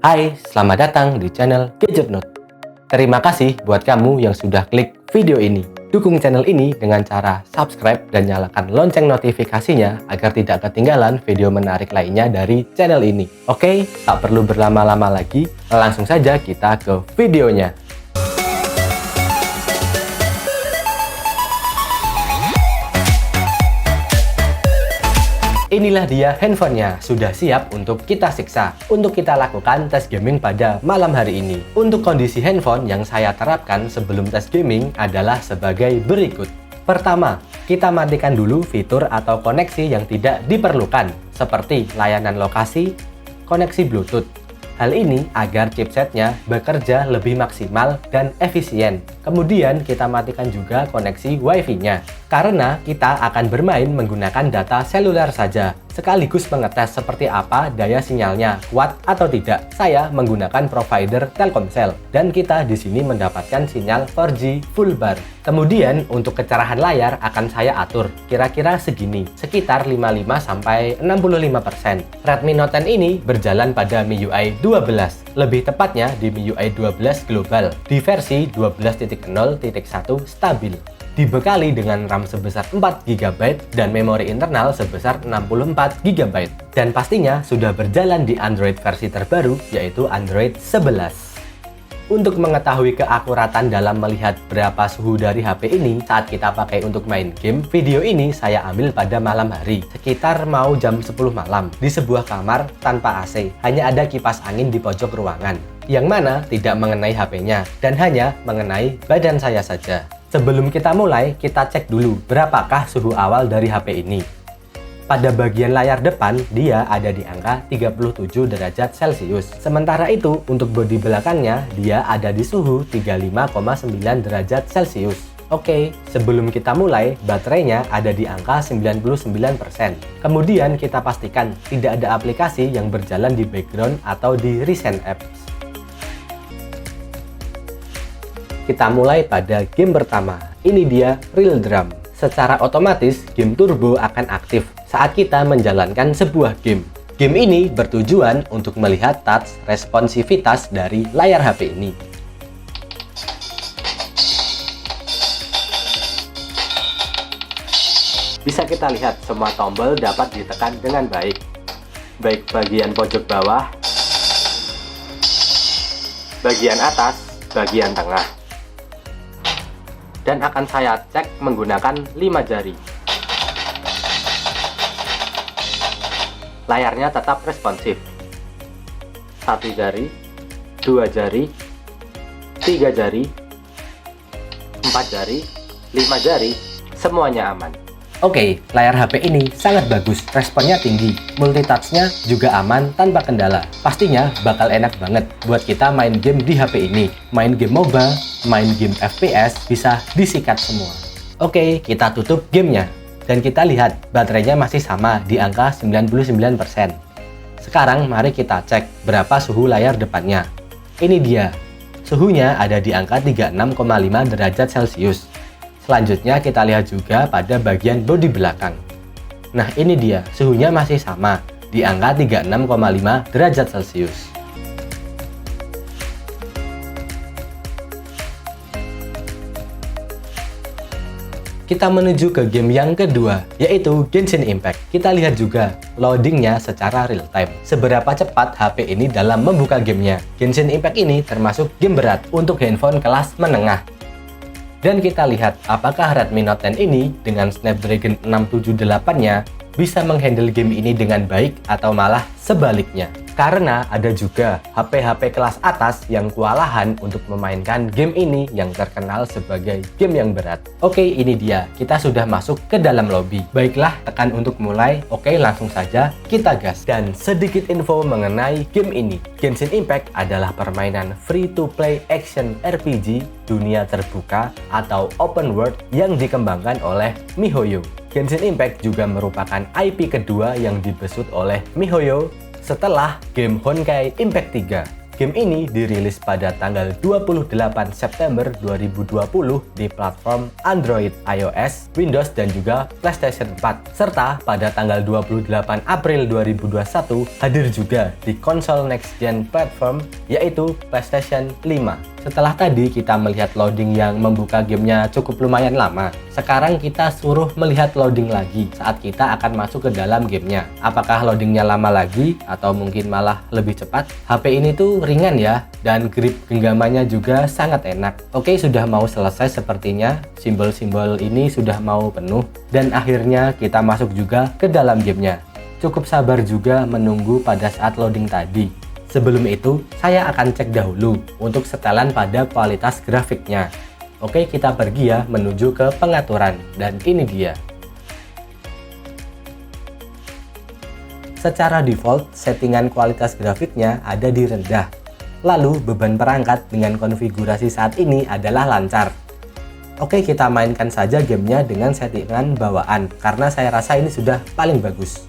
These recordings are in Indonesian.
Hai, selamat datang di channel Gadget Note. Terima kasih buat kamu yang sudah klik video ini. Dukung channel ini dengan cara subscribe dan nyalakan lonceng notifikasinya agar tidak ketinggalan video menarik lainnya dari channel ini. Oke, tak perlu berlama-lama lagi, langsung saja kita ke videonya. Inilah dia handphonenya, sudah siap untuk kita siksa. Untuk kita lakukan tes gaming pada malam hari ini. Untuk kondisi handphone yang saya terapkan sebelum tes gaming adalah sebagai berikut. Pertama, kita matikan dulu fitur atau koneksi yang tidak diperlukan, seperti layanan lokasi, koneksi Bluetooth. Hal ini agar chipsetnya bekerja lebih maksimal dan efisien. Kemudian kita matikan juga koneksi Wi-Fi-nya. Karena kita akan bermain menggunakan data seluler saja, sekaligus mengetes seperti apa daya sinyalnya, kuat atau tidak. Saya menggunakan provider Telkomsel, dan kita di sini mendapatkan sinyal 4G full bar. Kemudian untuk kecerahan layar akan saya atur, kira-kira segini, sekitar 55-65%. Redmi Note 10 ini berjalan pada MIUI 12, lebih tepatnya di MIUI 12 Global, di versi 12.0.1 stabil. Dibekali dengan RAM sebesar 4GB dan memori internal sebesar 64GB. Dan pastinya sudah berjalan di Android versi terbaru, yaitu Android 11. Untuk mengetahui keakuratan dalam melihat berapa suhu dari HP ini saat kita pakai untuk main game, video ini saya ambil pada malam hari, sekitar mau jam 10 malam, di sebuah kamar tanpa AC. Hanya ada kipas angin di pojok ruangan, yang mana tidak mengenai HP-nya, dan hanya mengenai badan saya saja. Sebelum kita mulai, kita cek dulu berapakah suhu awal dari HP ini. Pada bagian layar depan, dia ada di angka 37 derajat Celcius. Sementara itu, untuk bodi belakangnya, dia ada di suhu 35,9 derajat Celcius. Oke, sebelum kita mulai, baterainya ada di angka 99%. Kemudian kita pastikan tidak ada aplikasi yang berjalan di background atau di recent apps. Kita mulai pada game pertama. Ini dia Real Drum. Secara otomatis, game turbo akan aktif saat kita menjalankan sebuah game. Game ini bertujuan untuk melihat touch responsivitas dari layar HP ini. Bisa kita lihat semua tombol dapat ditekan dengan baik. Baik bagian pojok bawah, bagian atas, bagian tengah. Dan akan saya cek menggunakan 5 jari. Layarnya tetap responsif. 1 jari, 2 jari, 3 jari, 4 jari, 5 jari, semuanya aman. Oke, layar HP ini sangat bagus, responnya tinggi, multitouch-nya juga aman tanpa kendala. Pastinya bakal enak banget buat kita main game di HP ini. Main game MOBA, main game FPS, bisa disikat semua. Oke, kita tutup gamenya. Dan kita lihat, baterainya masih sama di angka 99%. Sekarang mari kita cek berapa suhu layar depannya. Ini dia, suhunya ada di angka 36,5 derajat Celcius. Selanjutnya kita lihat juga pada bagian bodi belakang. Nah ini dia, suhunya masih sama di angka 36,5 derajat Celcius. Kita menuju ke game yang kedua, yaitu Genshin Impact. Kita lihat juga loadingnya secara real time. Seberapa cepat HP ini dalam membuka gamenya. Genshin Impact ini termasuk game berat untuk handphone kelas menengah. Dan kita lihat apakah Redmi Note 10 ini dengan Snapdragon 678-nya bisa menghandle game ini dengan baik atau malah sebaliknya. Karena ada juga HP-HP kelas atas yang kewalahan untuk memainkan game ini yang terkenal sebagai game yang berat. Oke, ini dia. Kita sudah masuk ke dalam lobby. Baiklah, tekan untuk mulai. Oke, langsung saja kita gas. Dan sedikit info mengenai game ini. Genshin Impact adalah permainan free-to-play action RPG dunia terbuka atau open world yang dikembangkan oleh MiHoYo. Genshin Impact juga merupakan IP kedua yang dibesut oleh MiHoYo setelah game Honkai Impact 3. Game ini dirilis pada tanggal 28 September 2020 di platform Android, iOS, Windows, dan juga PlayStation 4. Serta pada tanggal 28 April 2021 hadir juga di konsol next gen platform yaitu PlayStation 5. Setelah tadi kita melihat loading yang membuka gamenya cukup lumayan lama, sekarang kita suruh melihat loading lagi saat kita akan masuk ke dalam gamenya. Apakah loadingnya lama lagi atau mungkin malah lebih cepat? HP ini tuh ringan ya, dan grip genggamannya juga sangat enak. Oke, sudah mau selesai sepertinya, simbol-simbol ini sudah mau penuh, dan akhirnya kita masuk juga ke dalam gamenya. Cukup sabar juga menunggu pada saat loading tadi. Sebelum itu, saya akan cek dahulu untuk setelan pada kualitas grafiknya. Oke, kita pergi ya menuju ke pengaturan, dan ini dia. Secara default, settingan kualitas grafiknya ada di rendah. Lalu, beban perangkat dengan konfigurasi saat ini adalah lancar. Oke, kita mainkan saja gamenya dengan settingan bawaan, karena saya rasa ini sudah paling bagus.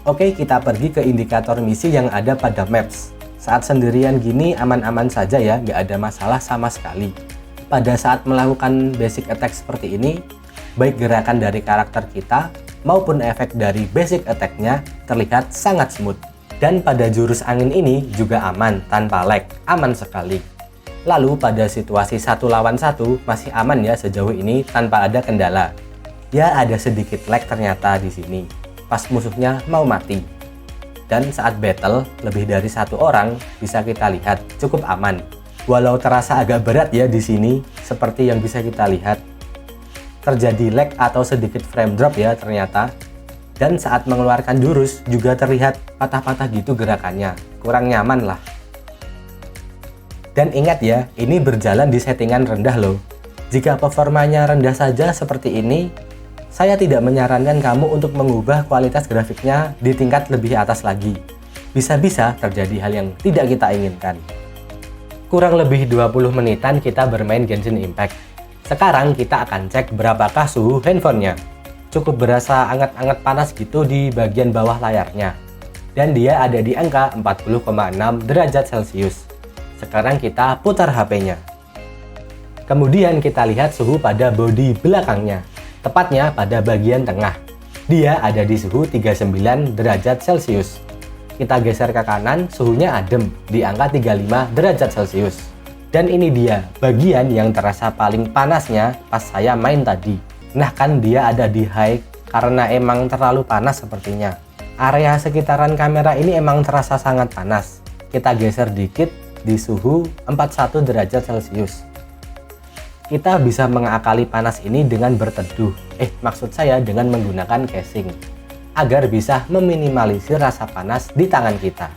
Oke, kita pergi ke indikator misi yang ada pada Maps. Saat sendirian gini aman-aman saja ya, nggak ada masalah sama sekali. Pada saat melakukan basic attack seperti ini, baik gerakan dari karakter kita maupun efek dari basic attack-nya terlihat sangat smooth. Dan pada jurus angin ini juga aman, tanpa lag, aman sekali. Lalu pada situasi 1 lawan 1 masih aman ya sejauh ini tanpa ada kendala. Ya ada sedikit lag ternyata di sini pas musuhnya mau mati. Dan saat battle lebih dari 1 orang bisa kita lihat cukup aman. Walau terasa agak berat ya di sini seperti yang bisa kita lihat. Terjadi lag atau sedikit frame drop ya ternyata. Dan saat mengeluarkan jurus juga terlihat patah-patah gitu gerakannya. Kurang nyaman lah. Dan ingat ya, ini berjalan di settingan rendah loh. Jika performanya rendah saja seperti ini, saya tidak menyarankan kamu untuk mengubah kualitas grafiknya di tingkat lebih atas lagi. Bisa-bisa terjadi hal yang tidak kita inginkan. Kurang lebih 20 menitan kita bermain Genshin Impact. Sekarang kita akan cek berapakah suhu handphonenya. Cukup berasa anget-anget panas gitu di bagian bawah layarnya. Dan dia ada di angka 40,6 derajat Celcius. Sekarang kita putar HP-nya. Kemudian kita lihat suhu pada bodi belakangnya. Tepatnya pada bagian tengah. Dia ada di suhu 39 derajat Celcius. Kita geser ke kanan, suhunya adem di angka 35 derajat Celcius. Dan ini dia, bagian yang terasa paling panasnya pas saya main tadi. Nah kan dia ada di high karena emang terlalu panas sepertinya. Area sekitaran kamera ini emang terasa sangat panas. Kita geser dikit di suhu 41 derajat Celcius. Kita bisa mengakali panas ini dengan berteduh. Maksud saya dengan menggunakan casing. Agar bisa meminimalisir rasa panas di tangan kita.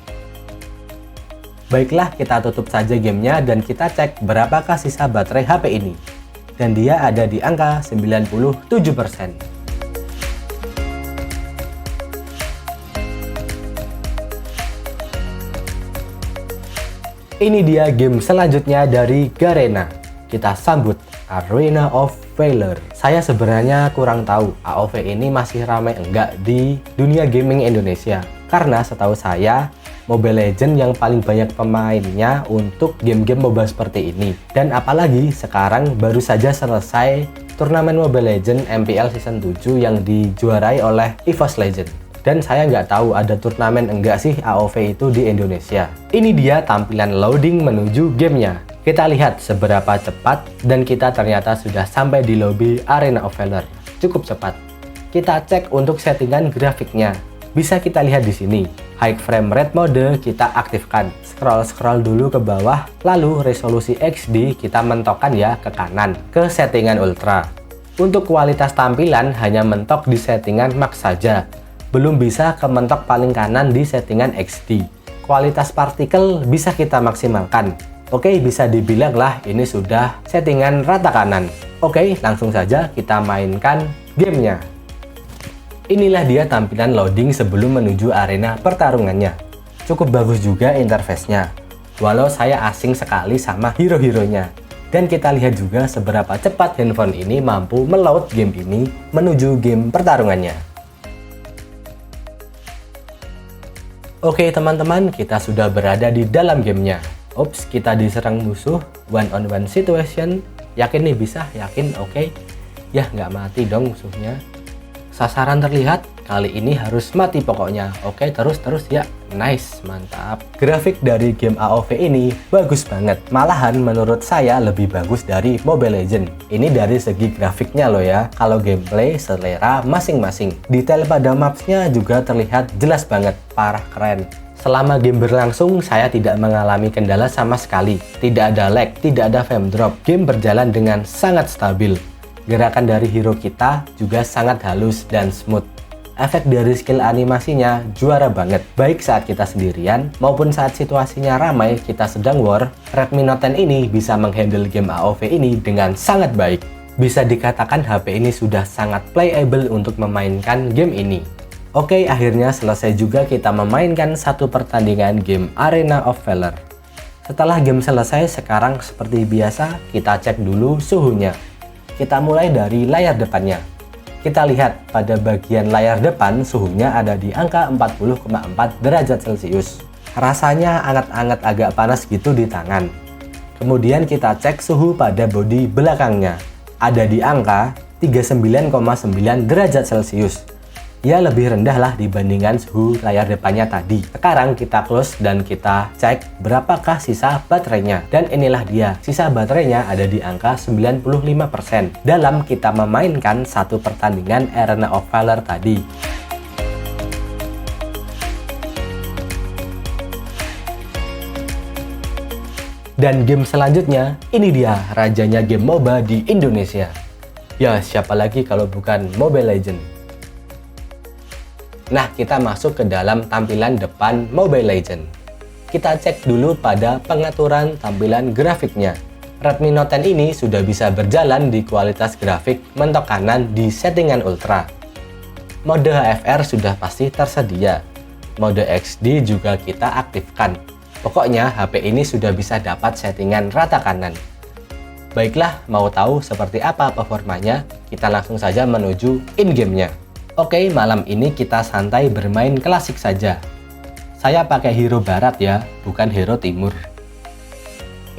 Baiklah, kita tutup saja gamenya dan kita cek berapakah sisa baterai HP ini. Dan dia ada di angka 97%. Ini dia game selanjutnya dari Garena. Kita sambut Arena of Valor. Saya sebenarnya kurang tahu AOV ini masih ramai enggak di dunia gaming Indonesia. Karena setahu saya, Mobile Legends yang paling banyak pemainnya untuk game-game MOBA seperti ini. Dan apalagi sekarang baru saja selesai turnamen Mobile Legends MPL Season 7 yang dijuarai oleh EVOS Legends. Dan saya nggak tahu ada turnamen enggak sih AOV itu di Indonesia. Ini dia tampilan loading menuju gamenya. Kita lihat seberapa cepat dan kita ternyata sudah sampai di lobby Arena of Valor. Cukup cepat. Kita cek untuk settingan grafiknya. Bisa kita lihat di sini. High frame rate mode kita aktifkan. Scroll dulu ke bawah, lalu resolusi XD kita mentokkan ya ke kanan, ke settingan ultra. Untuk kualitas tampilan hanya mentok di settingan max saja. Belum bisa ke mentok paling kanan di settingan XD. Kualitas partikel bisa kita maksimalkan. Oke, bisa dibilang lah ini sudah settingan rata kanan. Oke, langsung saja kita mainkan gamenya. Inilah dia tampilan loading sebelum menuju arena pertarungannya. Cukup bagus juga interface-nya. Walau saya asing sekali sama hero-heronya. Dan kita lihat juga seberapa cepat handphone ini mampu meload game ini menuju game pertarungannya. Oke teman-teman, kita sudah berada di dalam gamenya. Ups, kita diserang musuh, one on one situation. Yakin nih bisa? Yakin? Oke. Ya, nggak mati dong musuhnya. Sasaran terlihat, kali ini harus mati pokoknya. Oke, terus ya. Nice, mantap. Grafik dari game AoV ini bagus banget. Malahan menurut saya lebih bagus dari Mobile Legends. Ini dari segi grafiknya loh ya. Kalau gameplay, selera masing-masing. Detail pada mapsnya juga terlihat jelas banget. Parah keren. Selama game berlangsung, saya tidak mengalami kendala sama sekali. Tidak ada lag, tidak ada frame drop. Game berjalan dengan sangat stabil. Gerakan dari hero kita juga sangat halus dan smooth. Efek dari skill animasinya juara banget. Baik saat kita sendirian maupun saat situasinya ramai kita sedang war, Redmi Note 10 ini bisa menghandle game AoV ini dengan sangat baik. Bisa dikatakan HP ini sudah sangat playable untuk memainkan game ini. Oke, akhirnya selesai juga kita memainkan satu pertandingan game Arena of Valor. Setelah game selesai, sekarang seperti biasa kita cek dulu suhunya. Kita mulai dari layar depannya. Kita lihat pada bagian layar depan suhunya ada di angka 40,4 derajat Celcius. Rasanya anget-anget agak panas gitu di tangan. Kemudian kita cek suhu pada bodi belakangnya. Ada di angka 39,9 derajat Celcius. Ya lebih rendah lah dibandingkan suhu layar depannya tadi. Sekarang kita close dan kita cek berapakah sisa baterainya. Dan inilah dia, sisa baterainya ada di angka 95% dalam kita memainkan satu pertandingan Arena of Valor tadi. Dan game selanjutnya, ini dia rajanya game MOBA di Indonesia. Ya siapa lagi kalau bukan Mobile Legends. Nah, kita masuk ke dalam tampilan depan Mobile Legends. Kita cek dulu pada pengaturan tampilan grafiknya. Redmi Note 10 ini sudah bisa berjalan di kualitas grafik mentok kanan di settingan ultra. Mode HFR sudah pasti tersedia. Mode XD juga kita aktifkan. Pokoknya HP ini sudah bisa dapat settingan rata kanan. Baiklah, mau tahu seperti apa performanya? Kita langsung saja menuju in-game-nya. Oke, malam ini kita santai bermain klasik saja. Saya pakai hero barat ya, bukan hero timur.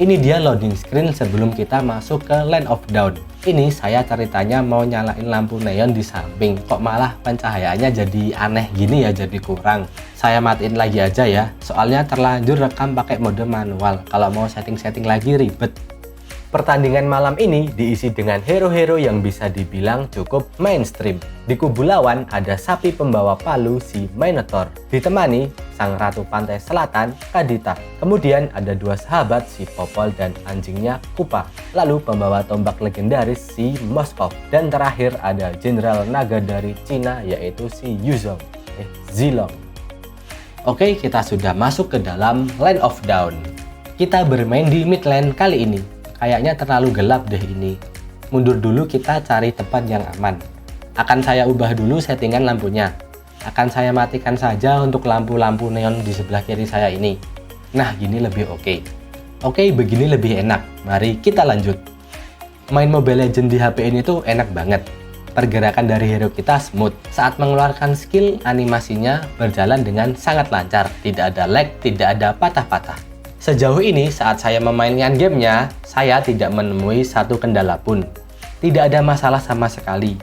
Ini dia loading screen sebelum kita masuk ke Land of Dawn. Ini saya ceritanya mau nyalain lampu neon di samping, kok malah pencahayaannya jadi aneh gini ya, jadi kurang. Saya matiin lagi aja ya, soalnya terlanjur rekam pakai mode manual. Kalau mau setting-setting lagi ribet. Pertandingan malam ini diisi dengan hero-hero yang bisa dibilang cukup mainstream. Di kubu lawan ada sapi pembawa palu si Minotaur, ditemani sang ratu pantai selatan Kadita. Kemudian ada dua sahabat si Popol dan anjingnya Kupa. Lalu pembawa tombak legendaris si Moskov. Dan terakhir ada jenderal naga dari Cina yaitu si Zilong. Oke, kita sudah masuk ke dalam Land of Dawn. Kita bermain di mid lane kali ini. Kayaknya terlalu gelap deh ini. Mundur dulu kita cari tempat yang aman. Akan saya ubah dulu settingan lampunya. Akan saya matikan saja untuk lampu-lampu neon di sebelah kiri saya ini. Nah, gini lebih oke. Oke, begini lebih enak. Mari kita lanjut. Main Mobile Legends di HP ini tuh enak banget. Pergerakan dari hero kita smooth. Saat mengeluarkan skill, animasinya berjalan dengan sangat lancar. Tidak ada lag, tidak ada patah-patah. Sejauh ini saat saya memainkan gamenya, saya tidak menemui satu kendala pun. Tidak ada masalah sama sekali.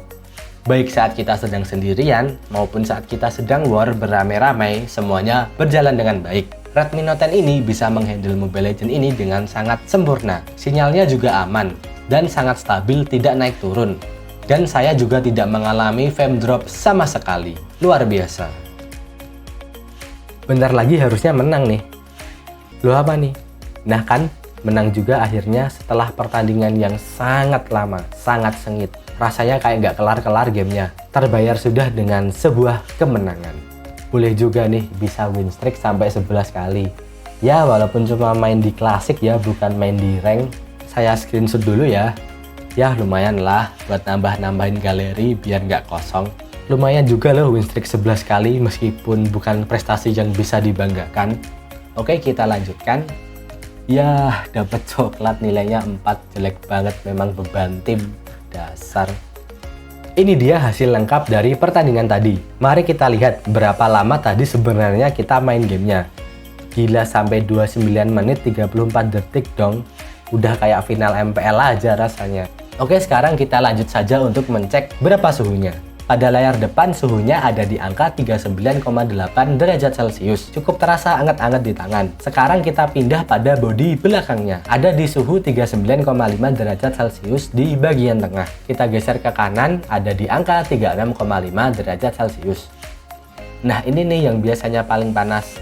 Baik saat kita sedang sendirian maupun saat kita sedang war beramai-ramai, semuanya berjalan dengan baik. Redmi Note 10 ini bisa menghandle Mobile Legends ini dengan sangat sempurna. Sinyalnya juga aman dan sangat stabil, tidak naik turun. Dan saya juga tidak mengalami frame drop sama sekali. Luar biasa. Bentar lagi harusnya menang nih. Loh apa nih? Nah kan, menang juga akhirnya setelah pertandingan yang sangat lama, sangat sengit. Rasanya kayak nggak kelar-kelar gamenya. Terbayar sudah dengan sebuah kemenangan. Boleh juga nih bisa win streak sampai 11 kali. Ya walaupun cuma main di klasik ya, bukan main di rank. Saya screenshot dulu ya. Ya lumayan lah buat nambah-nambahin galeri biar nggak kosong. Lumayan juga loh win streak 11 kali meskipun bukan prestasi yang bisa dibanggakan. Oke, kita lanjutkan. Ya, dapat coklat nilainya 4, jelek banget memang beban tim. Dasar. Ini dia hasil lengkap dari pertandingan tadi. Mari kita lihat berapa lama tadi sebenarnya kita main gamenya. Gila, sampai 29 menit 34 detik dong. Udah kayak final MPL aja rasanya. Oke, sekarang kita lanjut saja untuk mencek berapa suhunya. Pada layar depan suhunya ada di angka 39,8 derajat Celcius. Cukup terasa anget-anget di tangan. Sekarang kita pindah pada bodi belakangnya. Ada di suhu 39,5 derajat Celcius di bagian tengah. Kita geser ke kanan, ada di angka 36,5 derajat Celcius. Nah, ini nih yang biasanya paling panas.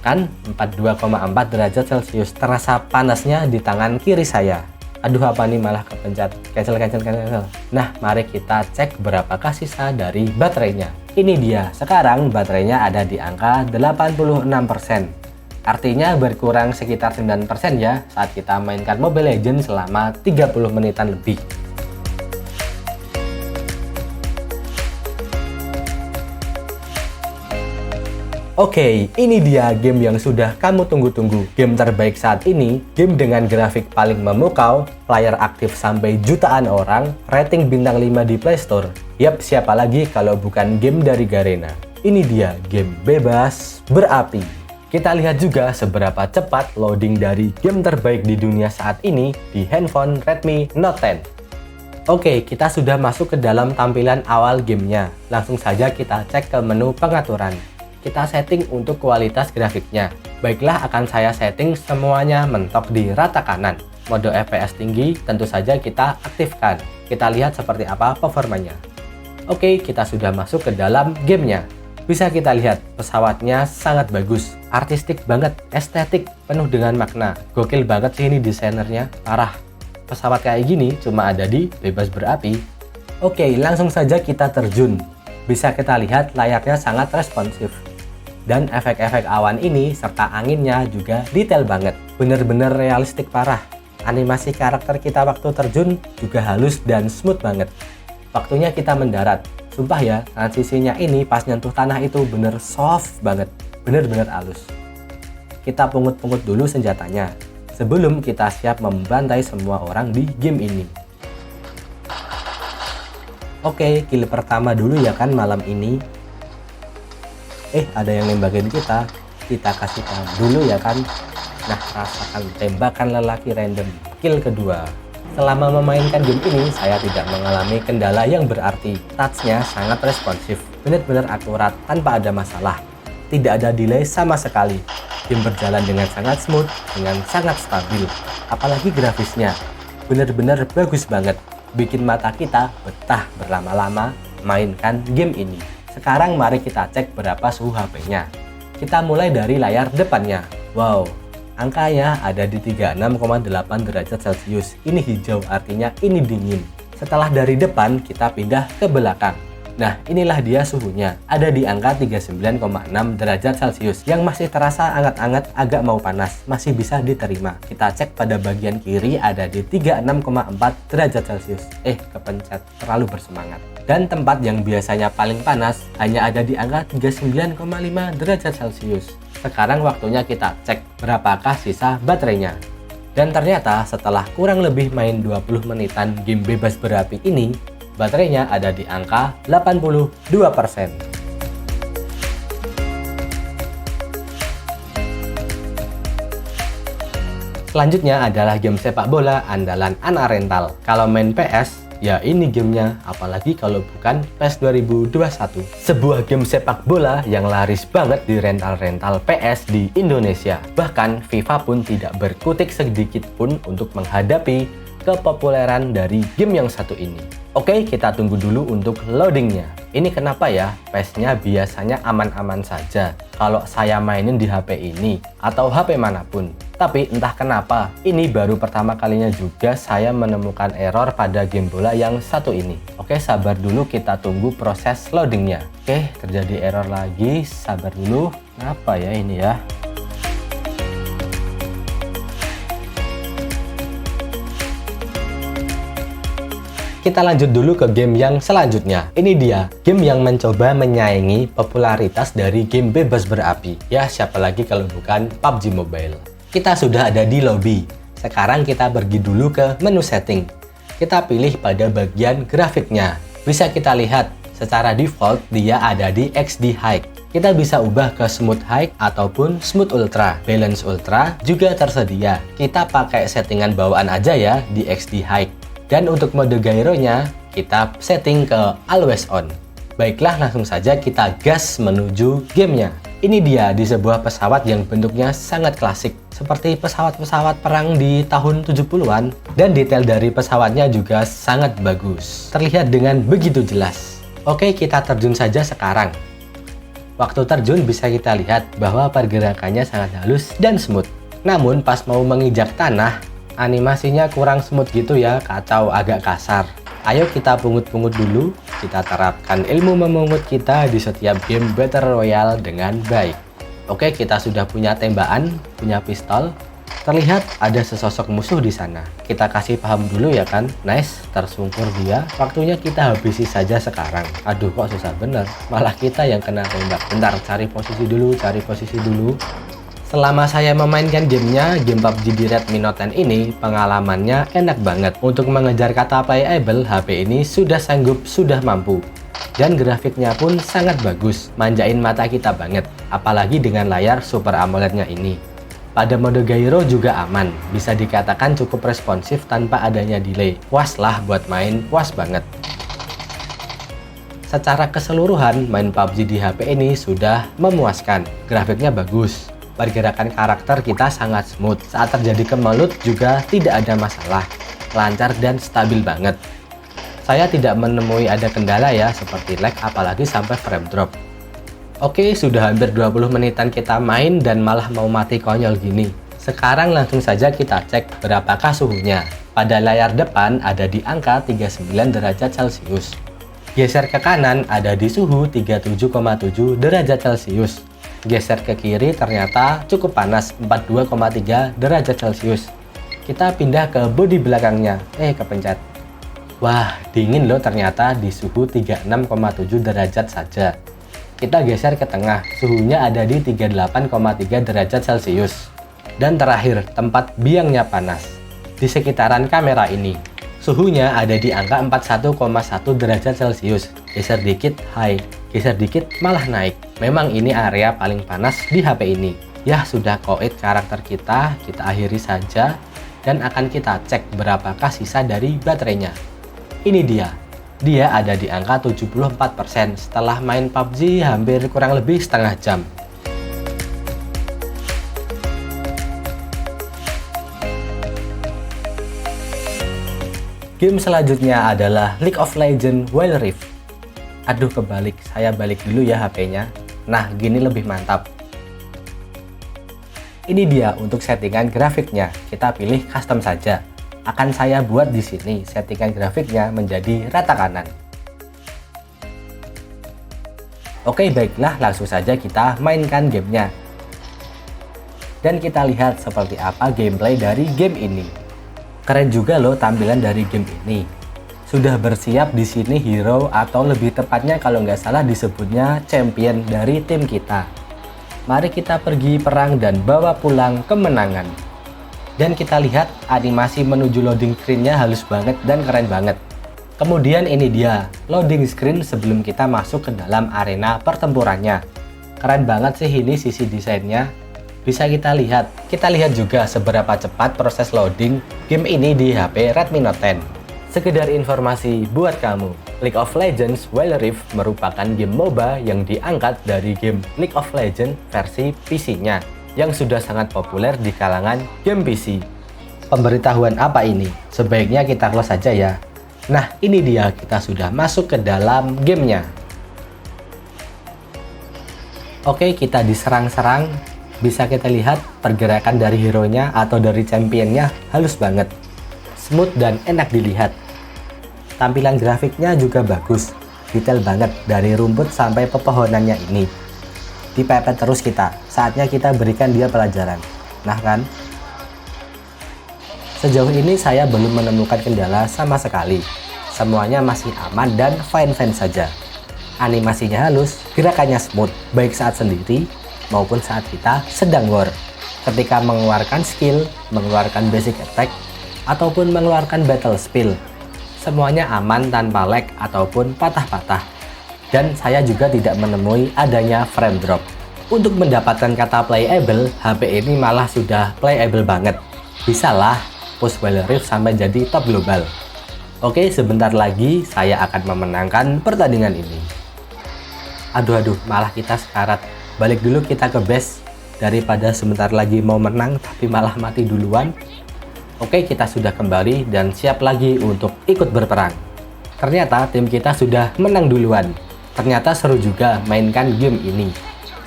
Kan 42,4 derajat Celcius. Terasa panasnya di tangan kiri saya. Aduh, apa nih, malah kepencet cancel. Nah, mari kita cek berapakah sisa dari baterainya. Ini dia, sekarang baterainya ada di angka 86%. Artinya berkurang sekitar 9% ya saat kita mainkan Mobile Legends selama 30 menitan lebih. Oke, ini dia game yang sudah kamu tunggu-tunggu. Game terbaik saat ini, game dengan grafik paling memukau, player aktif sampai jutaan orang, rating bintang 5 di Play Store. Yap, siapa lagi kalau bukan game dari Garena. Ini dia, game bebas berapi. Kita lihat juga seberapa cepat loading dari game terbaik di dunia saat ini di handphone Redmi Note 10. Oke, kita sudah masuk ke dalam tampilan awal gamenya. Langsung saja kita cek ke menu pengaturan. Kita setting untuk kualitas grafiknya. Baiklah, akan saya setting semuanya mentok di rata kanan. Mode FPS tinggi tentu saja kita aktifkan. Kita lihat seperti apa performanya. Oke, kita sudah masuk ke dalam gamenya. Bisa kita lihat pesawatnya sangat bagus, artistik banget, estetik, penuh dengan makna. Gokil banget sih ini desainernya, parah. Pesawat kayak gini cuma ada di bebas berapi. Oke, langsung saja kita terjun. Bisa kita lihat layarnya sangat responsif. Dan efek-efek awan ini serta anginnya juga detail banget. Bener-bener realistik parah. Animasi karakter kita waktu terjun juga halus dan smooth banget. Waktunya kita mendarat. Sumpah ya, transisinya ini pas nyentuh tanah itu bener soft banget. Bener-bener halus. Kita pungut-pungut dulu senjatanya sebelum kita siap membantai semua orang di game ini. Oke, kill pertama dulu ya kan malam ini. Ada yang nembakin kita kasih tahu dulu ya kan. Nah, rasakan tembakan lelaki random. Kill kedua. Selama memainkan game ini, saya tidak mengalami kendala yang berarti. Touch-nya sangat responsif, benar-benar akurat tanpa ada masalah. Tidak ada delay sama sekali. Game berjalan dengan sangat smooth, dengan sangat stabil. Apalagi grafisnya, benar-benar bagus banget. Bikin mata kita betah berlama-lama mainkan game ini. Sekarang mari kita cek berapa suhu HP-nya. Kita mulai dari layar depannya. Wow, angkanya ada di 36,8 derajat Celcius. Ini hijau, artinya ini dingin. Setelah dari depan, kita pindah ke belakang. Nah, inilah dia suhunya. Ada di angka 39,6 derajat Celcius. Yang masih terasa anget-anget, agak mau panas. Masih bisa diterima. Kita cek pada bagian kiri ada di 36,4 derajat Celcius. Kepencet. Terlalu bersemangat. Dan tempat yang biasanya paling panas hanya ada di angka 39,5 derajat Celcius. Sekarang waktunya kita cek berapakah sisa baterainya. Dan ternyata setelah kurang lebih main 20 menitan game bebas berapi ini, baterainya ada di angka 82%. Selanjutnya adalah game sepak bola andalan anak rental. Kalau main PS, ya ini gamenya, apalagi kalau bukan PES 2021. Sebuah game sepak bola yang laris banget di rental-rental PS di Indonesia. Bahkan FIFA pun tidak berkutik sedikit pun untuk menghadapi kepopuleran dari game yang satu ini. Oke, kita tunggu dulu untuk loadingnya. Ini kenapa ya, PES-nya biasanya aman-aman saja kalau saya mainin di HP ini atau HP manapun. Tapi entah kenapa, ini baru pertama kalinya juga saya menemukan error pada game bola yang satu ini. Oke, sabar dulu, kita tunggu proses loadingnya. Oke, terjadi error lagi, sabar dulu. Kenapa ya ini ya? Kita lanjut dulu ke game yang selanjutnya. Ini dia, game yang mencoba menyaingi popularitas dari game bebas berapi. Ya, siapa lagi kalau bukan PUBG Mobile. Kita sudah ada di lobby. Sekarang kita pergi dulu ke menu setting. Kita pilih pada bagian grafiknya. Bisa kita lihat, secara default dia ada di XD High. Kita bisa ubah ke Smooth High ataupun Smooth Ultra. Balance Ultra juga tersedia. Kita pakai settingan bawaan aja ya di XD High. Dan untuk mode gyronya, kita setting ke Always On. Baiklah, langsung saja kita gas menuju gamenya. Ini dia di sebuah pesawat yang bentuknya sangat klasik, seperti pesawat-pesawat perang di tahun 70-an. Dan detail dari pesawatnya juga sangat bagus, terlihat dengan begitu jelas. Oke, kita terjun saja sekarang. Waktu terjun bisa kita lihat bahwa pergerakannya sangat halus dan smooth. Namun pas mau menginjak tanah, animasinya kurang smooth gitu ya, kacau, agak kasar. Ayo kita pungut-pungut dulu, kita terapkan ilmu memungut kita di setiap game Battle Royale dengan baik. Oke, kita sudah punya tembakan, punya pistol. Terlihat ada sesosok musuh di sana. Kita kasih paham dulu ya kan. Nice, tersungkur dia. Waktunya kita habisi saja sekarang. Aduh, kok susah bener. Malah kita yang kena tembak. Bentar, cari posisi dulu. Selama saya memainkan gamenya, game PUBG di Redmi Note 10 ini, pengalamannya enak banget. Untuk mengejar kata playable, HP ini sudah sanggup, sudah mampu. Dan grafiknya pun sangat bagus, manjain mata kita banget. Apalagi dengan layar Super AMOLED-nya ini. Pada mode gyro juga aman, bisa dikatakan cukup responsif tanpa adanya delay. Puas lah buat main, puas banget. Secara keseluruhan, main PUBG di HP ini sudah memuaskan. Grafiknya bagus. Pergerakan karakter kita sangat smooth. Saat terjadi kemelut juga tidak ada masalah. Lancar dan stabil banget. Saya tidak menemui ada kendala ya, seperti lag apalagi sampai frame drop. Oke, sudah hampir 20 menitan kita main dan malah mau mati konyol gini. Sekarang langsung saja kita cek berapakah suhunya. Pada layar depan ada di angka 39 derajat Celcius. Geser ke kanan ada di suhu 37,7 derajat Celcius. Geser ke kiri ternyata cukup panas, 42,3 derajat Celcius. Kita pindah ke bodi belakangnya, kepencet. Wah, dingin loh ternyata di suhu 36,7 derajat saja. Kita geser ke tengah, suhunya ada di 38,3 derajat Celcius. Dan terakhir, tempat biangnya panas. Di sekitaran kamera ini, suhunya ada di angka 41,1 derajat Celcius. Geser dikit, high. Geser dikit, malah naik. Memang ini area paling panas di HP ini. Ya, sudah koit karakter kita akhiri saja. Dan akan kita cek berapakah sisa dari baterainya. Ini dia ada di angka 74% setelah main PUBG hampir kurang lebih setengah jam. Game selanjutnya adalah League of Legends Wild Rift. Aduh, kebalik, saya balik dulu ya HP-nya. Nah, gini lebih mantap. Ini dia untuk settingan grafiknya. Kita pilih custom saja. Akan saya buat di sini settingan grafiknya menjadi rata kanan. Oke, baiklah, langsung saja kita mainkan gamenya. Dan kita lihat seperti apa gameplay dari game ini. Keren juga loh tampilan dari game ini. Sudah bersiap di sini hero atau lebih tepatnya kalau nggak salah disebutnya champion dari tim kita. Mari kita pergi perang dan bawa pulang kemenangan. Dan kita lihat animasi menuju loading screen-nya halus banget dan keren banget. Kemudian ini dia loading screen sebelum kita masuk ke dalam arena pertempurannya. Keren banget sih ini sisi desainnya. Bisa kita lihat. Kita lihat juga seberapa cepat proses loading game ini di HP Redmi Note 10. Sekedar informasi buat kamu, League of Legends Wild Rift merupakan game MOBA yang diangkat dari game League of Legends versi PC-nya yang sudah sangat populer di kalangan game PC. Pemberitahuan apa ini? Sebaiknya kita close saja ya. Nah, ini dia, kita sudah masuk ke dalam gamenya. Oke, kita diserang-serang. Bisa kita lihat pergerakan dari hero-nya atau dari champion-nya halus banget. Smooth dan enak dilihat. Tampilan grafiknya juga bagus, detail banget dari rumput sampai pepohonannya ini. Dipepet terus kita, saatnya kita berikan dia pelajaran. Nah kan? Sejauh ini saya belum menemukan kendala sama sekali. Semuanya masih aman dan fine-fine saja. Animasinya halus, gerakannya smooth, baik saat sendiri maupun saat kita sedang war. Ketika mengeluarkan skill, mengeluarkan basic attack, ataupun mengeluarkan battle spell. Semuanya aman tanpa lag ataupun patah-patah. Dan saya juga tidak menemui adanya frame drop. Untuk mendapatkan kata playable, HP ini malah sudah playable banget. Bisalah push while rift sampai jadi top global. Oke, sebentar lagi saya akan memenangkan pertandingan ini. Aduh, malah kita sekarat. Balik dulu kita ke base, daripada sebentar lagi mau menang tapi malah mati duluan. Oke, kita sudah kembali dan siap lagi untuk ikut berperang. Ternyata tim kita sudah menang duluan. Ternyata seru juga mainkan game ini.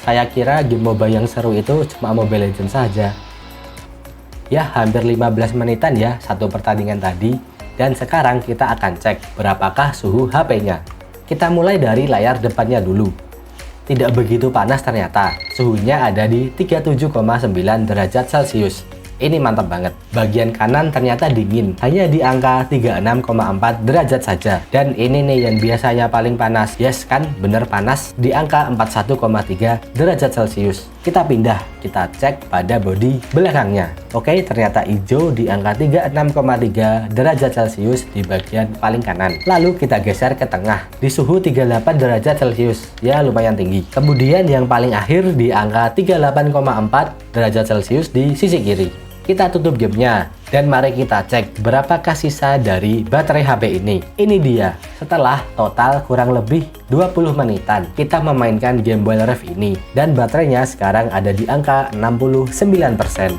Saya kira game MOBA yang seru itu cuma Mobile Legends saja. Ya, hampir 15 menitan ya satu pertandingan tadi. Dan sekarang kita akan cek berapakah suhu HP-nya. Kita mulai dari layar depannya dulu. Tidak begitu panas ternyata. Suhunya ada di 37,9 derajat Celcius. Ini mantap banget. Bagian kanan ternyata dingin, hanya di angka 36,4 derajat saja. Dan ini nih yang biasanya paling panas. Yes kan, bener panas, di angka 41,3 derajat Celcius. Kita pindah, kita cek pada bodi belakangnya. Oke, ternyata hijau di angka 36,3 derajat Celcius di bagian paling kanan. Lalu kita geser ke tengah, di suhu 38 derajat Celcius. Ya, lumayan tinggi. Kemudian yang paling akhir di angka 38,4 derajat Celcius di sisi kiri. Kita tutup gamenya dan mari kita cek berapakah sisa dari baterai HP ini. Ini dia, setelah total kurang lebih 20 menitan kita memainkan game Wild Rift ini dan baterainya sekarang ada di angka 69%.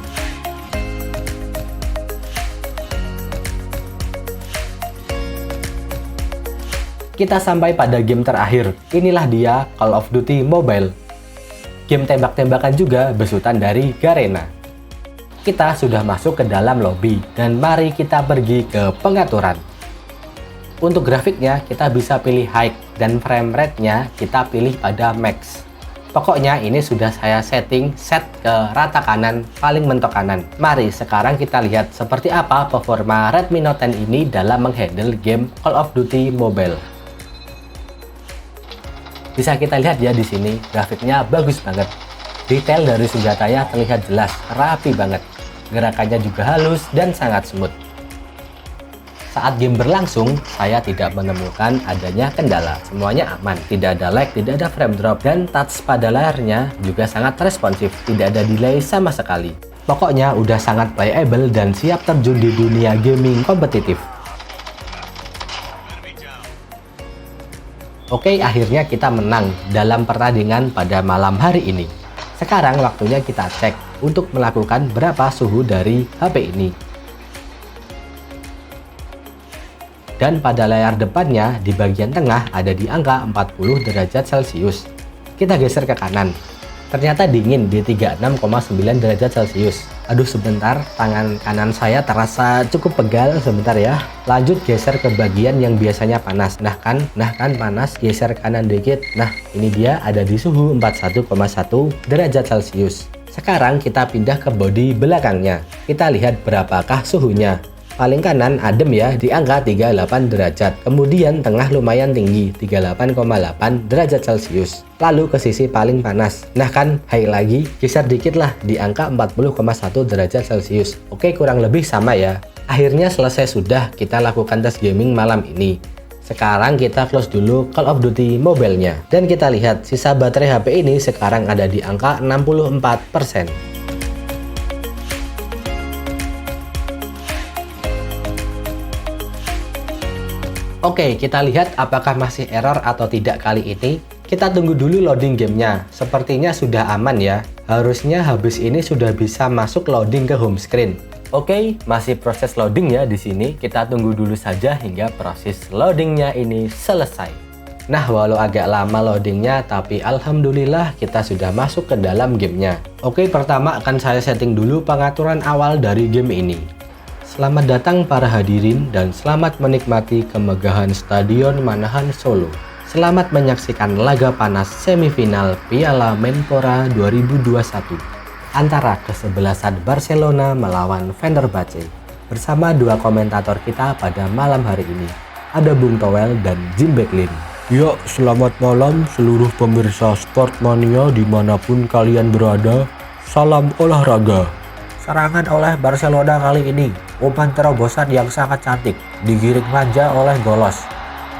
Kita sampai pada game terakhir. Inilah dia, Call of Duty Mobile. Game tembak-tembakan juga besutan dari Garena. Kita sudah masuk ke dalam lobby dan mari kita pergi ke pengaturan. Untuk grafiknya kita bisa pilih high dan frame rate-nya kita pilih pada max. Pokoknya ini sudah saya setting set ke rata kanan paling mentok kanan. Mari sekarang kita lihat seperti apa performa Redmi Note 10 ini dalam menghandle game Call of Duty Mobile. Bisa kita lihat ya di sini grafiknya bagus banget. Detail dari senjatanya terlihat jelas, rapi banget. Gerakannya juga halus dan sangat smooth. Saat game berlangsung, saya tidak menemukan adanya kendala. Semuanya aman, tidak ada lag, tidak ada frame drop, dan touch pada layarnya juga sangat responsif, tidak ada delay sama sekali. Pokoknya udah sangat playable dan siap terjun di dunia gaming kompetitif. Oke, akhirnya kita menang dalam pertandingan pada malam hari ini. Sekarang waktunya kita cek untuk melakukan berapa suhu dari HP ini. Dan pada layar depannya di bagian tengah ada di angka 40 derajat Celcius. Kita geser ke kanan. Ternyata dingin di 36,9 derajat Celcius. Aduh sebentar, tangan kanan saya terasa cukup pegal sebentar ya. Lanjut geser ke bagian yang biasanya panas. Nah kan panas, geser kanan dikit. Nah ini dia ada di suhu 41,1 derajat Celcius. Sekarang kita pindah ke bodi belakangnya. Kita lihat berapakah suhunya. Paling kanan adem ya di angka 38 derajat. Kemudian tengah lumayan tinggi 38,8 derajat Celcius. Lalu ke sisi paling panas. Nah kan high lagi, geser dikit lah di angka 40,1 derajat Celcius. Oke, kurang lebih sama ya. Akhirnya selesai sudah kita lakukan tes gaming malam ini. Sekarang kita close dulu Call of Duty Mobile-nya. Dan kita lihat sisa baterai HP ini sekarang ada di angka 64%. Oke, kita lihat apakah masih error atau tidak kali ini. Kita tunggu dulu loading gamenya. Sepertinya sudah aman ya. Harusnya habis ini sudah bisa masuk loading ke home screen. Oke, masih proses loading ya di sini. Kita tunggu dulu saja hingga proses loadingnya ini selesai. Nah, walau agak lama loadingnya, tapi alhamdulillah kita sudah masuk ke dalam gamenya. Oke, pertama akan saya setting dulu pengaturan awal dari game ini. Selamat datang para hadirin dan selamat menikmati kemegahan Stadion Manahan Solo. Selamat menyaksikan laga panas semifinal Piala Menpora 2021 antara kesebelasan Barcelona melawan Fenerbahce. Bersama dua komentator kita pada malam hari ini, ada Bung Towel dan Jim Becklin. Ya, selamat malam seluruh pemirsa Sportmania dimanapun kalian berada. Salam olahraga. Serangan oleh Barcelona kali ini, umpan terobosan yang sangat cantik, digiring manja oleh Golos.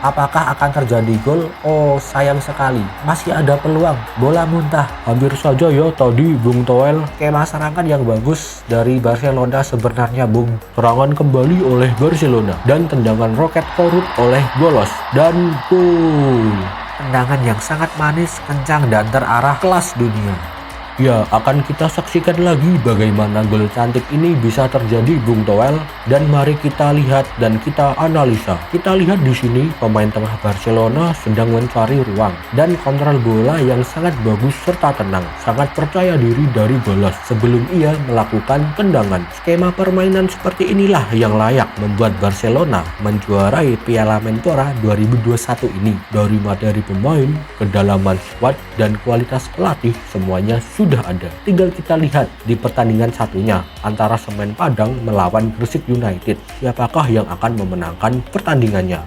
Apakah akan terjadi gol? Oh, sayang sekali. Masih ada peluang. Bola muntah. Hampir saja ya tadi Bung Toel. Skema serangan yang bagus dari Barcelona sebenarnya, Bung. Serangan kembali oleh Barcelona dan tendangan roket korut oleh Golos. Dan gol. Tendangan yang sangat manis, kencang dan terarah, kelas dunia. Ya, akan kita saksikan lagi bagaimana gol cantik ini bisa terjadi, Bung Toel. Dan mari kita lihat dan kita analisa. Kita lihat di sini pemain tengah Barcelona sedang mencari ruang dan kontrol bola yang sangat bagus serta tenang. Sangat percaya diri dari Golos sebelum ia melakukan tendangan. Skema permainan seperti inilah yang layak membuat Barcelona menjuarai Piala Menpora 2021 ini. Dari materi pemain, kedalaman squad, dan kualitas pelatih, semuanya sudah ada. Tinggal kita lihat di pertandingan satunya antara Semen Padang melawan Gresik United. Siapakah yang akan memenangkan pertandingannya?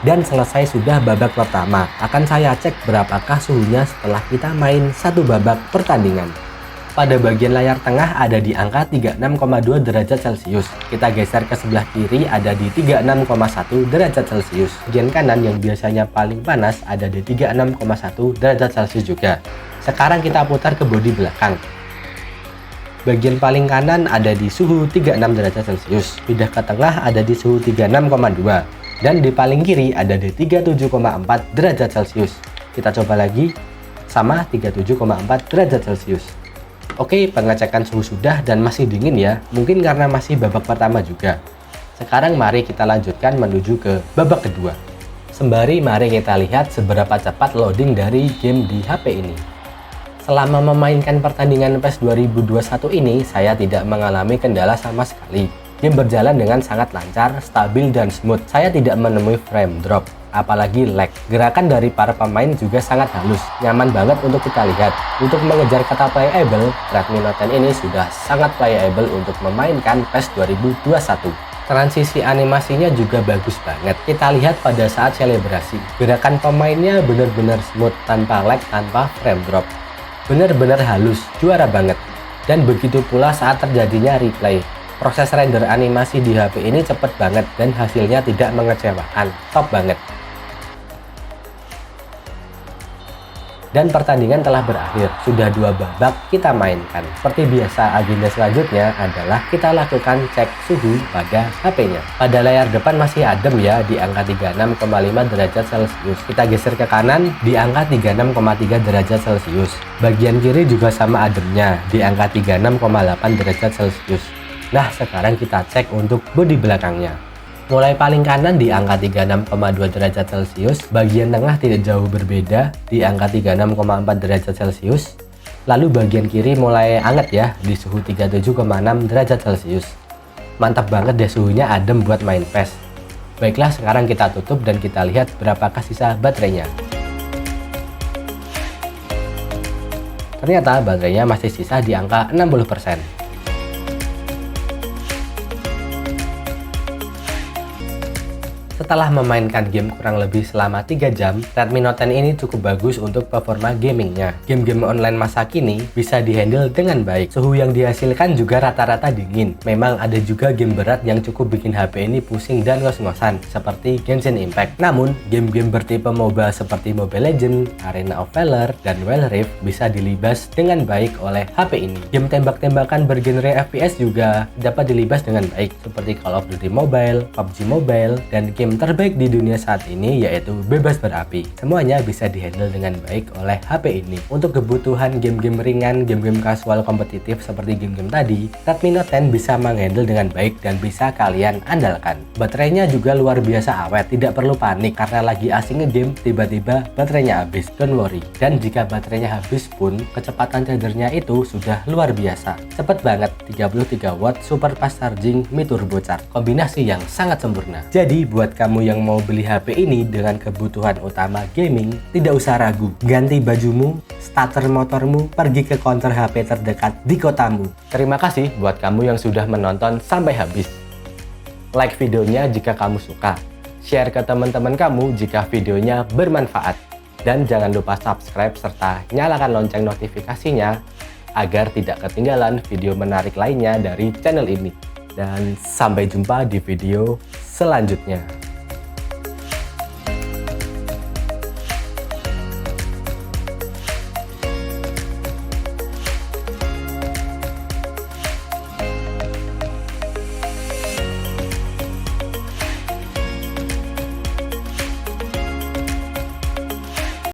Dan selesai sudah babak pertama. Akan saya cek berapakah suhunya setelah kita main satu babak pertandingan. Pada bagian layar tengah ada di angka 36,2 derajat Celcius. Kita geser ke sebelah kiri ada di 36,1 derajat Celcius. Bagian kanan yang biasanya paling panas ada di 36,1 derajat Celcius juga. Sekarang kita putar ke bodi belakang. Bagian paling kanan ada di suhu 36 derajat Celcius. Pindah ke tengah ada di suhu 36,2. Dan di paling kiri ada di 37,4 derajat Celcius. Kita coba lagi, sama 37,4 derajat Celcius. Oke, pengecekan suhu sudah dan masih dingin ya, mungkin karena masih babak pertama juga. Sekarang mari kita lanjutkan menuju ke babak kedua. Sembari mari kita lihat seberapa cepat loading dari game di HP ini. Selama memainkan pertandingan PES 2021 ini, saya tidak mengalami kendala sama sekali. Game berjalan dengan sangat lancar, stabil, dan smooth. Saya tidak menemui frame drop, apalagi lag. Gerakan dari para pemain juga sangat halus, nyaman banget untuk kita lihat. Untuk mengejar kata playable, Redmi Note 10 ini sudah sangat playable untuk memainkan PES 2021. Transisi animasinya juga bagus banget. Kita lihat pada saat selebrasi, gerakan pemainnya benar-benar smooth, tanpa lag, tanpa frame drop. Benar-benar halus, juara banget. Dan begitu pula saat terjadinya replay. Proses render animasi di HP ini cepet banget dan hasilnya tidak mengecewakan, top banget. Dan pertandingan telah berakhir, sudah 2 babak kita mainkan. Seperti biasa, agenda selanjutnya adalah kita lakukan cek suhu pada HP-nya. Pada layar depan masih adem ya, di angka 36,5 derajat Celcius. Kita geser ke kanan, di angka 36,3 derajat Celcius. Bagian kiri juga sama ademnya, di angka 36,8 derajat Celcius. Nah, sekarang kita cek untuk bodi belakangnya. Mulai paling kanan di angka 36,2 derajat Celcius, bagian tengah tidak jauh berbeda di angka 36,4 derajat Celcius. Lalu bagian kiri mulai hangat ya, di suhu 37,6 derajat Celcius. Mantap banget deh, suhunya adem buat main PES. Baiklah, sekarang kita tutup dan kita lihat berapakah sisa baterainya. Ternyata baterainya masih sisa di angka 60%. Setelah memainkan game kurang lebih selama 3 jam, Redmi Note 10 ini cukup bagus untuk performa gamingnya. Game-game online masa kini bisa dihandle dengan baik. Suhu yang dihasilkan juga rata-rata dingin. Memang ada juga game berat yang cukup bikin HP ini pusing dan ngos-ngosan, seperti Genshin Impact. Namun, game-game bertipe MOBA seperti Mobile Legends, Arena of Valor, dan Wild Rift bisa dilibas dengan baik oleh HP ini. Game tembak-tembakan bergenre FPS juga dapat dilibas dengan baik, seperti Call of Duty Mobile, PUBG Mobile, dan game terbaik di dunia saat ini yaitu Bebas Berapi. Semuanya bisa dihandle dengan baik oleh HP ini. Untuk kebutuhan game-game ringan, game-game casual kompetitif seperti game-game tadi, Redmi Note 10 bisa menghandle dengan baik dan bisa kalian andalkan. Baterainya juga luar biasa awet, tidak perlu panik karena lagi asing ngegame tiba-tiba baterainya habis. Don't worry. Dan jika baterainya habis pun, kecepatan chargernya itu sudah luar biasa. Cepet banget, 33 watt super fast charging Mi Turbo Charge. Kombinasi yang sangat sempurna. Jadi buat kamu yang mau beli HP ini dengan kebutuhan utama gaming, tidak usah ragu. Ganti bajumu, starter motormu, pergi ke counter HP terdekat di kotamu. Terima kasih buat kamu yang sudah menonton sampai habis. Like videonya jika kamu suka. Share ke teman-teman kamu jika videonya bermanfaat. Dan jangan lupa subscribe serta nyalakan lonceng notifikasinya agar tidak ketinggalan video menarik lainnya dari channel ini. Dan sampai jumpa di video selanjutnya.